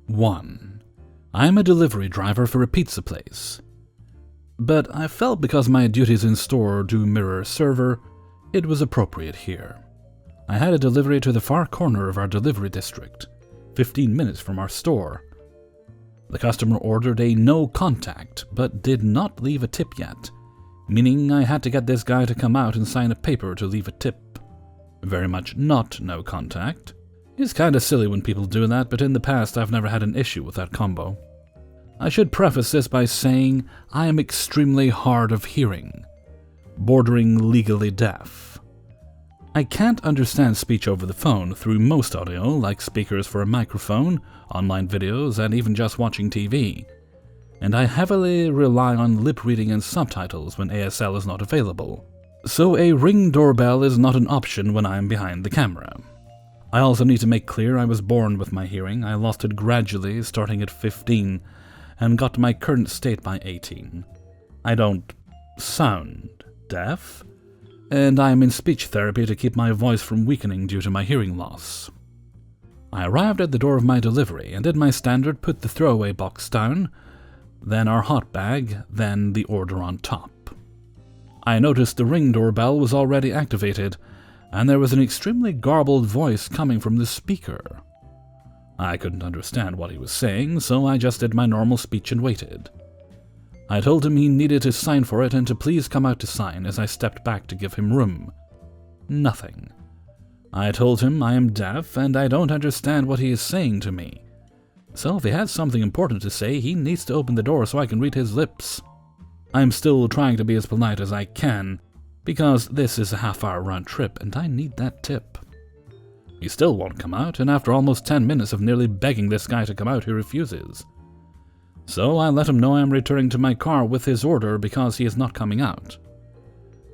1. I am a delivery driver for a pizza place. But I felt because my duties in store do mirror server, it was appropriate here. I had a delivery to the far corner of our delivery district, 15 minutes from our store. The customer ordered a no contact, but did not leave a tip yet, meaning I had to get this guy to come out and sign a paper to leave a tip. Very much not no contact. It's kinda silly when people do that, but in the past I've never had an issue with that combo. I should preface this by saying I am extremely hard of hearing, bordering legally deaf. I can't understand speech over the phone through most audio, like speakers for a microphone, online videos, and even just watching TV. And I heavily rely on lip reading and subtitles when ASL is not available. So a Ring doorbell is not an option when I'm behind the camera. I also need to make clear I was born with my hearing. I lost it gradually, starting at 15, and got to my current state by 18. I don't sound deaf, and I am in speech therapy to keep my voice from weakening due to my hearing loss. I arrived at the door of my delivery and did my standard put the throwaway box down, then our hot bag, then the order on top. I noticed the Ring doorbell was already activated, and there was an extremely garbled voice coming from the speaker. I couldn't understand what he was saying, so I just did my normal speech and waited. I told him he needed to sign for it and to please come out to sign as I stepped back to give him room. Nothing. I told him I am deaf and I don't understand what he is saying to me. So if he has something important to say, he needs to open the door so I can read his lips. I am still trying to be as polite as I can, because this is a half-hour round trip and I need that tip. He still won't come out, and after almost 10 minutes of nearly begging this guy to come out, he refuses. So I let him know I am returning to my car with his order because he is not coming out.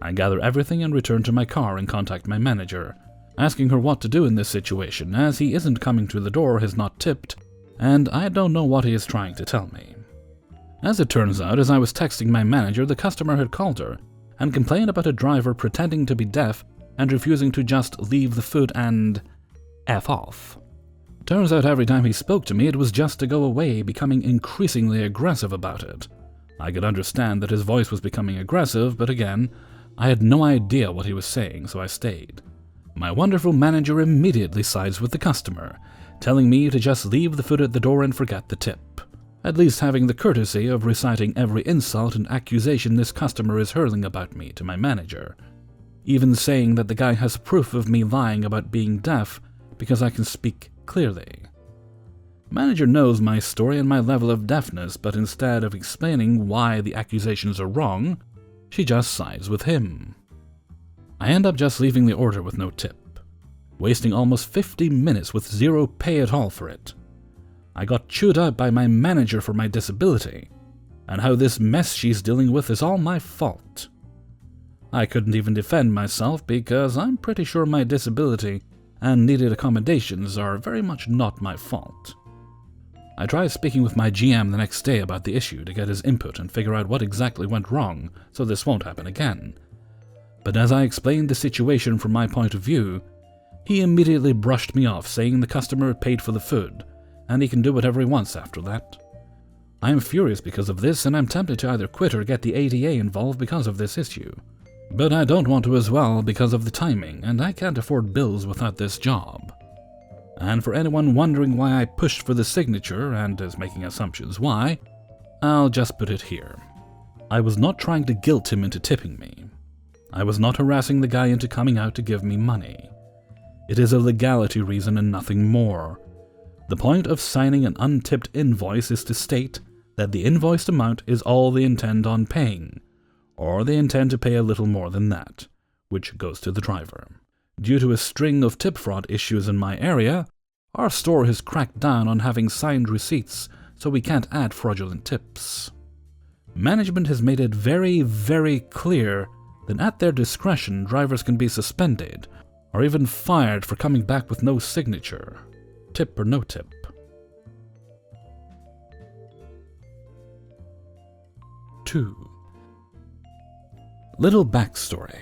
I gather everything and return to my car and contact my manager, asking her what to do in this situation, as he isn't coming to the door, has not tipped, and I don't know what he is trying to tell me. As it turns out, as I was texting my manager, the customer had called her and complained about a driver pretending to be deaf and refusing to just leave the food and F off. Turns out every time he spoke to me, it was just to go away, becoming increasingly aggressive about it. I could understand that his voice was becoming aggressive, but again, I had no idea what he was saying, so I stayed. My wonderful manager immediately sides with the customer, telling me to just leave the food at the door and forget the tip. At least having the courtesy of reciting every insult and accusation this customer is hurling about me to my manager. Even saying that the guy has proof of me lying about being deaf because I can speak clearly. Manager knows my story and my level of deafness, but instead of explaining why the accusations are wrong, she just sides with him. I end up just leaving the order with no tip, wasting almost 50 minutes with zero pay at all for it. I got chewed out by my manager for my disability, and how this mess she's dealing with is all my fault. I couldn't even defend myself because I'm pretty sure my disability and needed accommodations are very much not my fault. I tried speaking with my GM the next day about the issue to get his input and figure out what exactly went wrong so this won't happen again. But as I explained the situation from my point of view, he immediately brushed me off, saying the customer paid for the food, and he can do whatever he wants after that. I am furious because of this, and I'm tempted to either quit or get the ADA involved because of this issue. But I don't want to as well because of the timing, and I can't afford bills without this job. And for anyone wondering why I pushed for the signature and is making assumptions why, I'll just put it here. I was not trying to guilt him into tipping me. I was not harassing the guy into coming out to give me money. It is a legality reason and nothing more. The point of signing an untipped invoice is to state that the invoiced amount is all they intend on paying, or they intend to pay a little more than that, which goes to the driver. Due to a string of tip fraud issues in my area, our store has cracked down on having signed receipts, so we can't add fraudulent tips. Management has made it very, very clear that at their discretion drivers can be suspended, or even fired for coming back with no signature, tip or no tip. 2. Little backstory.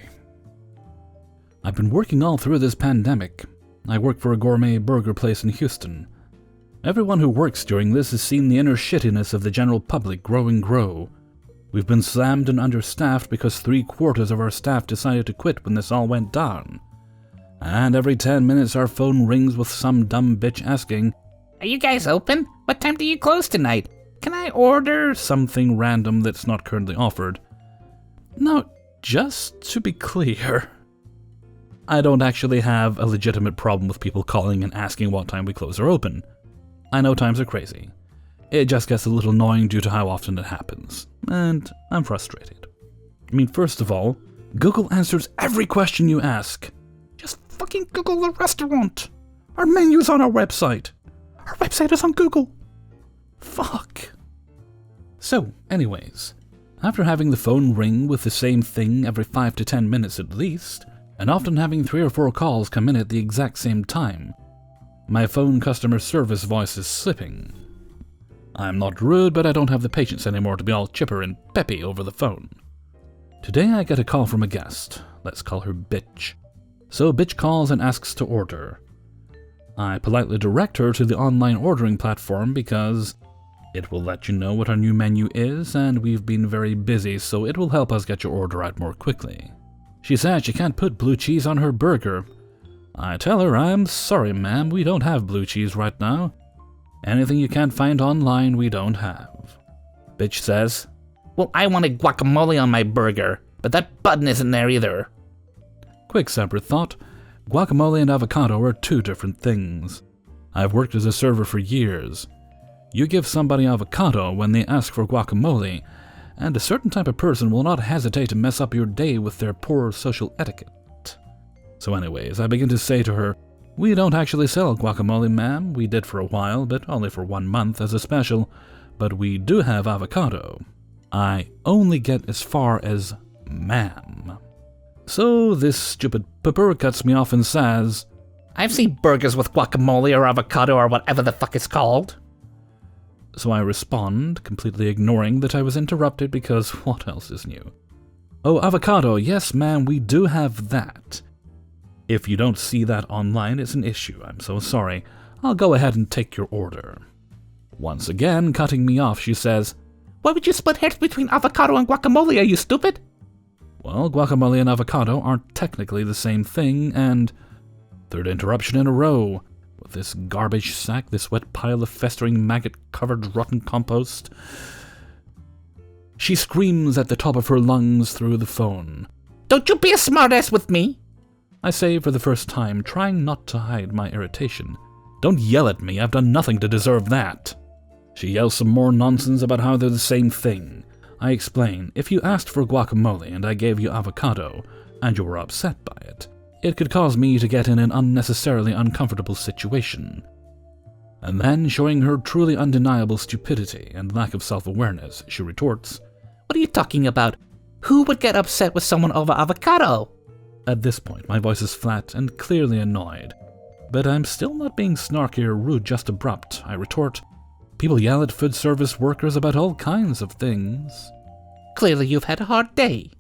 I've been working all through this pandemic. I work for a gourmet burger place in Houston. Everyone who works during this has seen the inner shittiness of the general public grow and grow. We've been slammed and understaffed because 3/4 of our staff decided to quit when this all went down. And every 10 minutes our phone rings with some dumb bitch asking, "Are you guys open? What time do you close tonight? Can I order something random that's not currently offered?" Now, just to be clear, I don't actually have a legitimate problem with people calling and asking what time we close or open. I know times are crazy. It just gets a little annoying due to how often it happens, and I'm frustrated. I mean, first of all, Google answers every question you ask. Just fucking Google the restaurant. Our menu's on our website. Our website is on Google. Fuck. So, anyways, after having the phone ring with the same thing every 5 to 10 minutes at least, and often having 3 or 4 calls come in at the exact same time, my phone customer service voice is slipping. I'm not rude, but I don't have the patience anymore to be all chipper and peppy over the phone. Today I get a call from a guest. Let's call her Bitch. So Bitch calls and asks to order. I politely direct her to the online ordering platform because it will let you know what our new menu is, and we've been very busy, so it will help us get your order out more quickly. She says she can't put blue cheese on her burger. I tell her, I'm sorry ma'am, we don't have blue cheese right now. Anything you can't find online, we don't have. Bitch says, "Well, I wanted guacamole on my burger, but that button isn't there either." Quick separate thought, guacamole and avocado are 2 different things. I've worked as a server for years. You give somebody avocado when they ask for guacamole, and a certain type of person will not hesitate to mess up your day with their poor social etiquette. So anyways, I begin to say to her, "We don't actually sell guacamole, ma'am. We did for a while, but only for 1 month as a special. But we do have avocado." I only get as far as ma'am. So this stupid pooper cuts me off and says, "I've seen burgers with guacamole or avocado or whatever the fuck it's called." So I respond, completely ignoring that I was interrupted because what else is new? "Oh, avocado, yes ma'am, we do have that. If you don't see that online, it's an issue. I'm so sorry. I'll go ahead and take your order." Once again, cutting me off, she says, "Why would you split hairs between avocado and guacamole? Are you stupid?" Well, guacamole and avocado aren't technically the same thing, and third interruption in a row. With this garbage sack, this wet pile of festering maggot-covered rotten compost. She screams at the top of her lungs through the phone. "Don't you be a smartass with me!" I say for the first time, trying not to hide my irritation. "Don't yell at me, I've done nothing to deserve that." She yells some more nonsense about how they're the same thing. I explain, if you asked for guacamole and I gave you avocado, and you were upset by it, it could cause me to get in an unnecessarily uncomfortable situation. And then, showing her truly undeniable stupidity and lack of self-awareness, she retorts, "What are you talking about? Who would get upset with someone over avocado?" At this point, my voice is flat and clearly annoyed. But I'm still not being snarky or rude, just abrupt. I retort, "People yell at food service workers about all kinds of things." "Clearly you've had a hard day."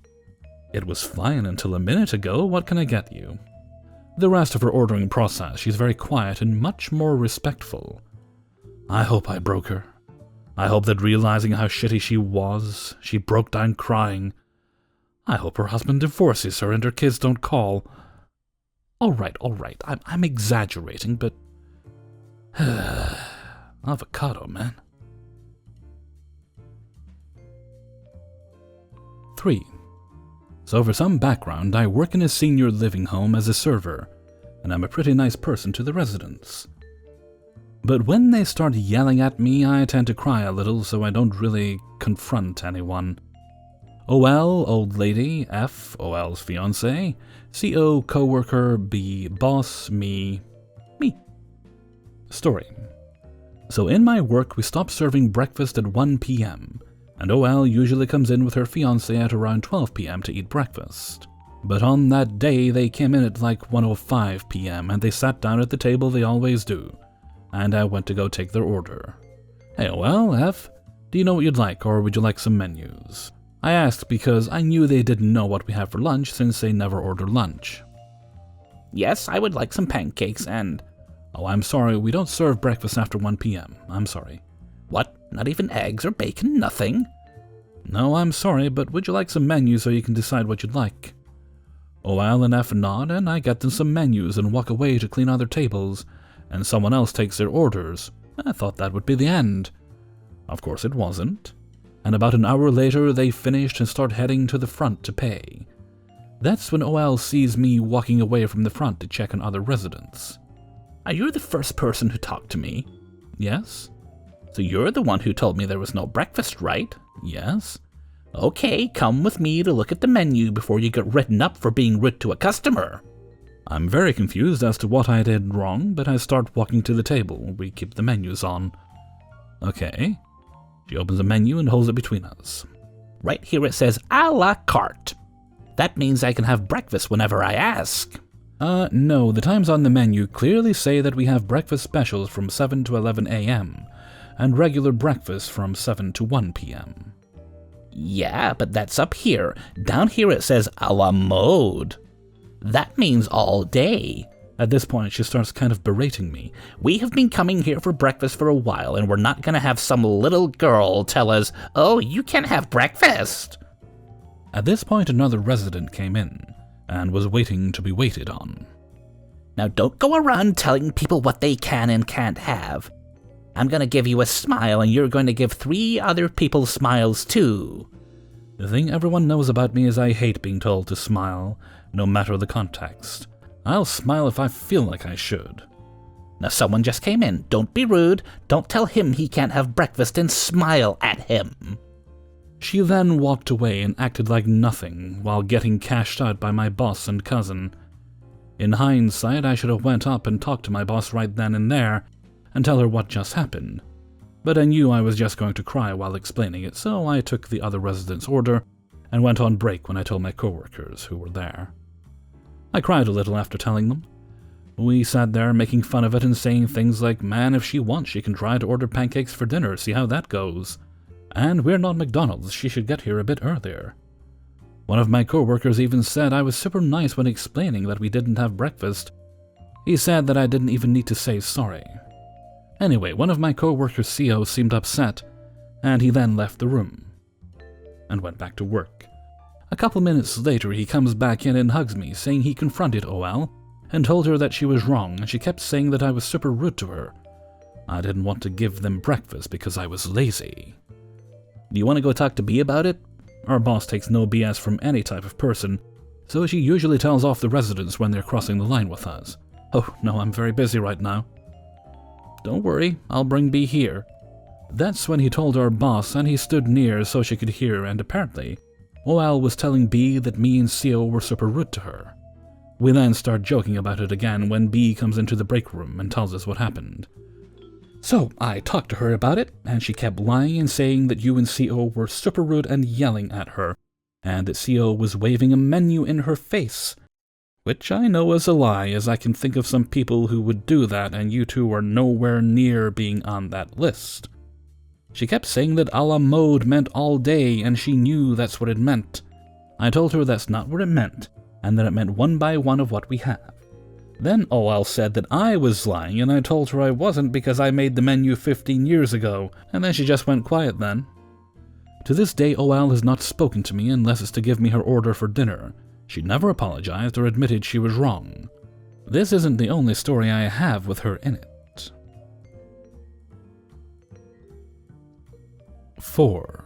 "It was fine until a minute ago. What can I get you?" The rest of her ordering process, she's very quiet and much more respectful. I hope I broke her. I hope that realizing how shitty she was, she broke down crying. I hope her husband divorces her and her kids don't call. All right, I'm exaggerating, but avocado, man. 3. So for some background, I work in a senior living home as a server, and I'm a pretty nice person to the residents. But when they start yelling at me, I tend to cry a little, so I don't really confront anyone. OL, old lady, F, OL's fiancé, CO, co-worker, B, boss, me. Story. So in my work, we stop serving breakfast at 1 p.m., and OL usually comes in with her fiancé at around 12 p.m. to eat breakfast. But on that day, they came in at like 1:05 p.m. and they sat down at the table they always do, and I went to go take their order. "Hey OL, F, do you know what you'd like, or would you like some menus?" I asked because I knew they didn't know what we have for lunch since they never order lunch. "Yes, I would like some pancakes and..." Oh, I'm sorry, we don't serve breakfast after 1 p.m. I'm sorry. What? Not even eggs or bacon? Nothing? No, I'm sorry, but would you like some menus so you can decide what you'd like? OL and F nod, and I get them some menus and walk away to clean other tables, and someone else takes their orders. I thought that would be the end. Of course it wasn't. And about an hour later, they finished and start heading to the front to pay. That's when OL sees me walking away from the front to check on other residents. Are you the first person who talked to me? Yes. So you're the one who told me there was no breakfast, right? Yes. Okay, come with me to look at the menu before you get written up for being rude to a customer. I'm very confused as to what I did wrong, but I start walking to the table. We keep the menus on. Okay. She opens a menu and holds it between us. Right here it says a la carte. That means I can have breakfast whenever I ask. No, the times on the menu clearly say that we have breakfast specials from 7 to 11 a.m. and regular breakfast from 7 to 1 p.m. Yeah, but that's up here. Down here it says a la mode. That means all day. At this point, she starts kind of berating me. We have been coming here for breakfast for a while, and we're not going to have some little girl tell us, oh, you can't have breakfast. At this point, another resident came in and was waiting to be waited on. Now don't go around telling people what they can and can't have. I'm going to give you a smile, and you're going to give 3 other people smiles too. The thing everyone knows about me is I hate being told to smile, no matter the context. I'll smile if I feel like I should. Now someone just came in. Don't be rude. Don't tell him he can't have breakfast and smile at him. She then walked away and acted like nothing while getting cashed out by my boss and cousin. In hindsight, I should have went up and talked to my boss right then and there and tell her what just happened. But I knew I was just going to cry while explaining it, so I took the other resident's order and went on break when I told my coworkers who were there. I cried a little after telling them. We sat there making fun of it and saying things like, man, if she wants, she can try to order pancakes for dinner, see how that goes. And we're not McDonald's, she should get here a bit earlier. One of my coworkers even said I was super nice when explaining that we didn't have breakfast. He said that I didn't even need to say sorry. Anyway, one of my coworkers' CO seemed upset, and he then left the room and went back to work. A couple minutes later, he comes back in and hugs me, saying he confronted OL and told her that she was wrong, and she kept saying that I was super rude to her. I didn't want to give them breakfast because I was lazy. Do you want to go talk to B about it? Our boss takes no BS from any type of person, so she usually tells off the residents when they're crossing the line with us. Oh, no, I'm very busy right now. Don't worry, I'll bring B here. That's when he told our boss, and he stood near so she could hear, and apparently, OL was telling B that me and CO were super rude to her. We then start joking about it again when B comes into the break room and tells us what happened. So I talked to her about it, and she kept lying and saying that you and CO were super rude and yelling at her, and that CO was waving a menu in her face. Which I know is a lie, as I can think of some people who would do that, and you two are nowhere near being on that list. She kept saying that a la mode meant all day, and she knew that's what it meant. I told her that's not what it meant, and that it meant 1 by 1 of what we have. Then OL said that I was lying, and I told her I wasn't because I made the menu 15 years ago, and then she just went quiet then. To this day, OL has not spoken to me unless it's to give me her order for dinner. She never apologized or admitted she was wrong. This isn't the only story I have with her in it. 4.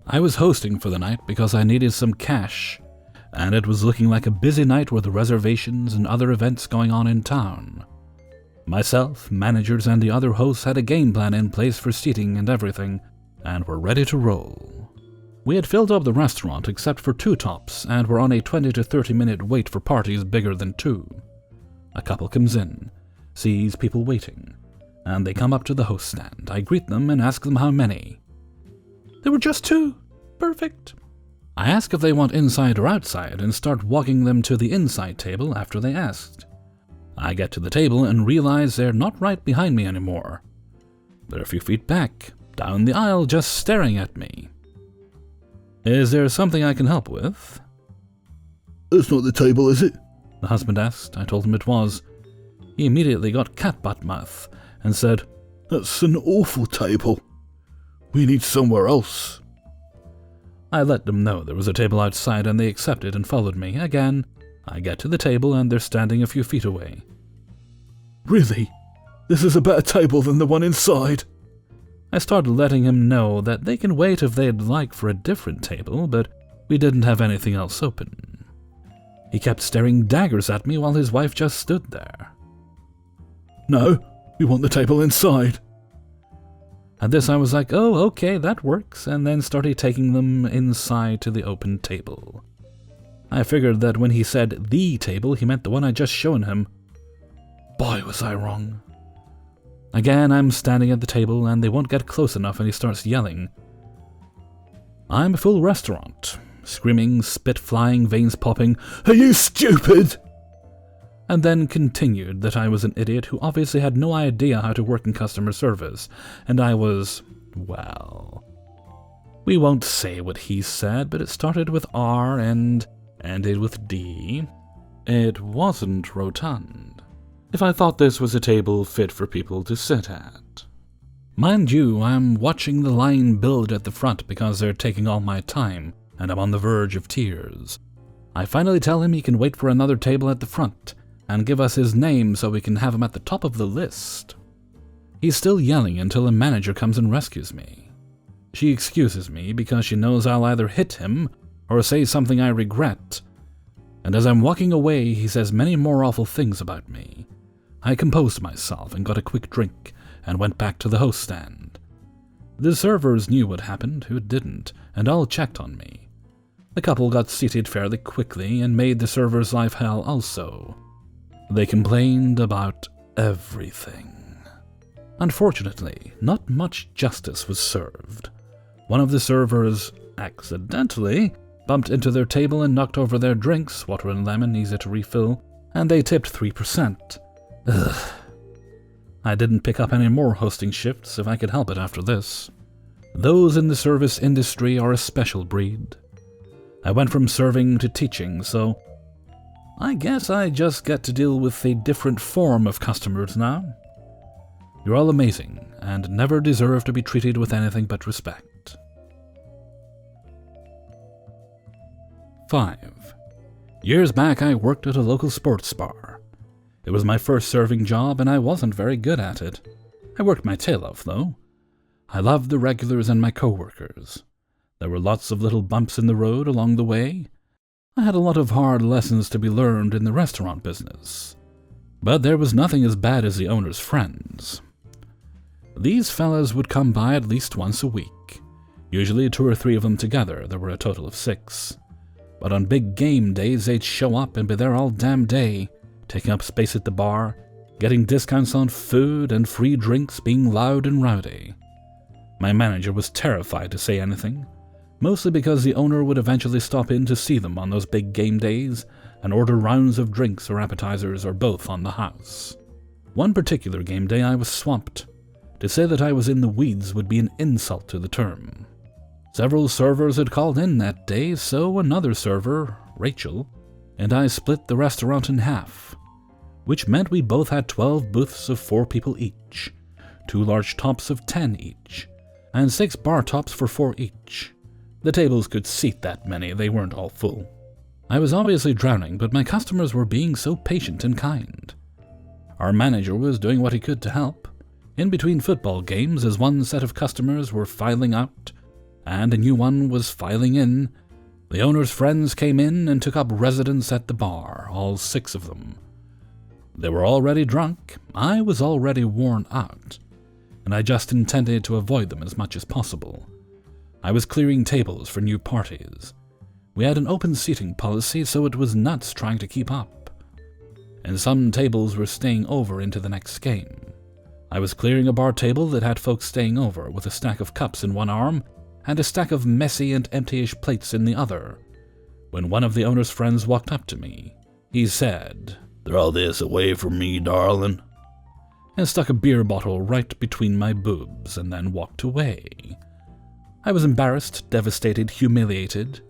I was hosting for the night because I needed some cash, and it was looking like a busy night with reservations and other events going on in town. Myself, managers, and the other hosts had a game plan in place for seating and everything, and were ready to roll. We had filled up the restaurant except for 2 tops, and were on a 20 to 30 minute wait for parties bigger than 2. A couple comes in, sees people waiting, and they come up to the host stand. I greet them and ask them how many. There were just 2. Perfect. I ask if they want inside or outside and start walking them to the inside table after they asked. I get to the table and realize they're not right behind me anymore. They're a few feet back, down the aisle, just staring at me. Is there something I can help with? That's not the table, is it? The husband asked. I told him it was. He immediately got catbutt mouth and said, "That's an awful table. We need somewhere else." I let them know there was a table outside and they accepted and followed me. Again, I get to the table and they're standing a few feet away. "Really? This is a better table than the one inside." I started letting him know that they can wait if they'd like for a different table, but we didn't have anything else open. He kept staring daggers at me while his wife just stood there. "No, we want the table inside." At this I was like, "Oh, okay, that works," and then started taking them inside to the open table. I figured that when he said the table, he meant the one I'd just shown him. Boy, was I wrong. Again, I'm standing at the table and they won't get close enough and he starts yelling. I'm a full restaurant, screaming, spit flying, veins popping, "Are you stupid?" And then continued that I was an idiot who obviously had no idea how to work in customer service, and I was, well... We won't say what he said, but it started with R and ended with D. It wasn't rotund. If I thought this was a table fit for people to sit at. Mind you, I'm watching the line build at the front because they're taking all my time, and I'm on the verge of tears. I finally tell him he can wait for another table at the front, and give us his name so we can have him at the top of the list. He's still yelling until a manager comes and rescues me. She excuses me because she knows I'll either hit him or say something I regret, and as I'm walking away he says many more awful things about me. I composed myself and got a quick drink and went back to the host stand. The servers knew what happened, who didn't, and all checked on me. The couple got seated fairly quickly and made the servers' life hell also. They complained about everything. Unfortunately, not much justice was served. One of the servers accidentally bumped into their table and knocked over their drinks, water and lemon, easy to refill, and they tipped 3%. Ugh. I didn't pick up any more hosting shifts if I could help it after this. Those in the service industry are a special breed. I went from serving to teaching, so I guess I just get to deal with a different form of customers now. You're all amazing, and never deserve to be treated with anything but respect. 5. Years back I worked at a local sports bar. It was my first serving job and I wasn't very good at it. I worked my tail off though. I loved the regulars and my co-workers. There were lots of little bumps in the road along the way. I had a lot of hard lessons to be learned in the restaurant business. But there was nothing as bad as the owner's friends. These fellas would come by at least once a week. Usually 2 or 3 of them together, there were a total of 6. But on big game days they'd show up and be there all damn day, taking up space at the bar, getting discounts on food and free drinks, being loud and rowdy. My manager was terrified to say anything, mostly because the owner would eventually stop in to see them on those big game days and order rounds of drinks or appetizers or both on the house. One particular game day I was swamped. To say that I was in the weeds would be an insult to the term. Several servers had called in that day, so another server, Rachel, and I split the restaurant in half, which meant we both had 12 booths of 4 people each, 2 large tops of 10 each, and 6 bar tops for 4 each. The tables could seat that many, they weren't all full. I was obviously drowning, but my customers were being so patient and kind. Our manager was doing what he could to help. In between football games, as one set of customers were filing out, and a new one was filing in, the owner's friends came in and took up residence at the bar, all 6 of them. They were already drunk, I was already worn out, and I just intended to avoid them as much as possible. I was clearing tables for new parties. We had an open seating policy, so it was nuts trying to keep up. And some tables were staying over into the next game. I was clearing a bar table that had folks staying over with a stack of cups in one arm and a stack of messy and empty-ish plates in the other, when one of the owner's friends walked up to me. He said, "Throw this away from me, darling," and stuck a beer bottle right between my boobs and then walked away. I was embarrassed, devastated, humiliated.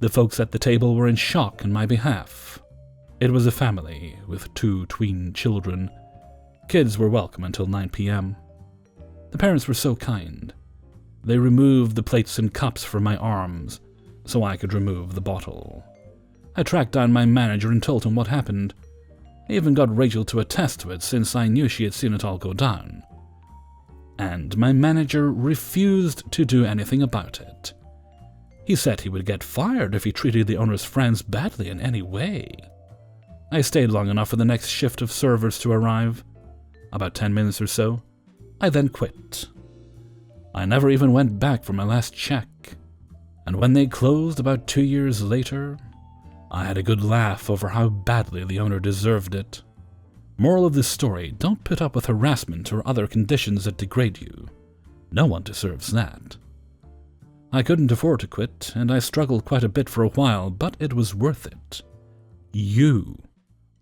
The folks at the table were in shock on my behalf. It was a family with 2 tween children, Kids were welcome until 9 p.m. The parents were so kind. They removed the plates and cups from my arms so I could remove the bottle. I tracked down my manager and told him what happened. I even got Rachel to attest to it since I knew she had seen it all go down. And my manager refused to do anything about it. He said he would get fired if he treated the owner's friends badly in any way. I stayed long enough for the next shift of servers to arrive, about 10 minutes or so. I then quit. I never even went back for my last check, and when they closed about 2 years later, I had a good laugh over how badly the owner deserved it. Moral of this story, don't put up with harassment or other conditions that degrade you. No one deserves that. I couldn't afford to quit, and I struggled quite a bit for a while, but it was worth it. You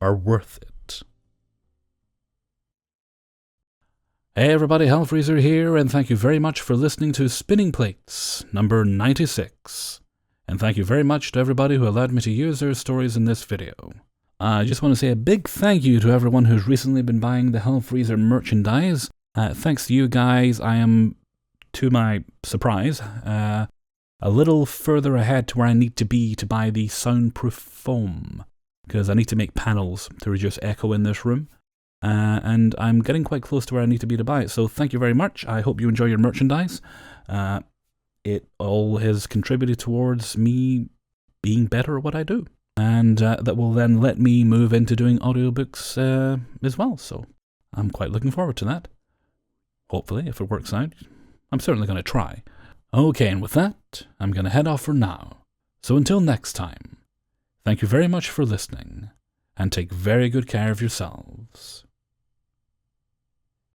are worth it. Hey everybody, Hellfreezer here, and thank you very much for listening to Spinning Plates, number 96. And thank you very much to everybody who allowed me to use their stories in this video. I just want to say a big thank you to everyone who's recently been buying the Hellfreezer merchandise. Thanks to you guys, I am, to my surprise, a little further ahead to where I need to be to buy the soundproof foam, because I need to make panels to reduce echo in this room. And I'm getting quite close to where I need to be to buy it, so thank you very much. I hope you enjoy your merchandise. It all has contributed towards me being better at what I do. And that will then let me move into doing audiobooks as well, so I'm quite looking forward to that. Hopefully, if it works out. I'm certainly going to try. Okay, and with that, I'm going to head off for now. So until next time, thank you very much for listening, and take very good care of yourselves.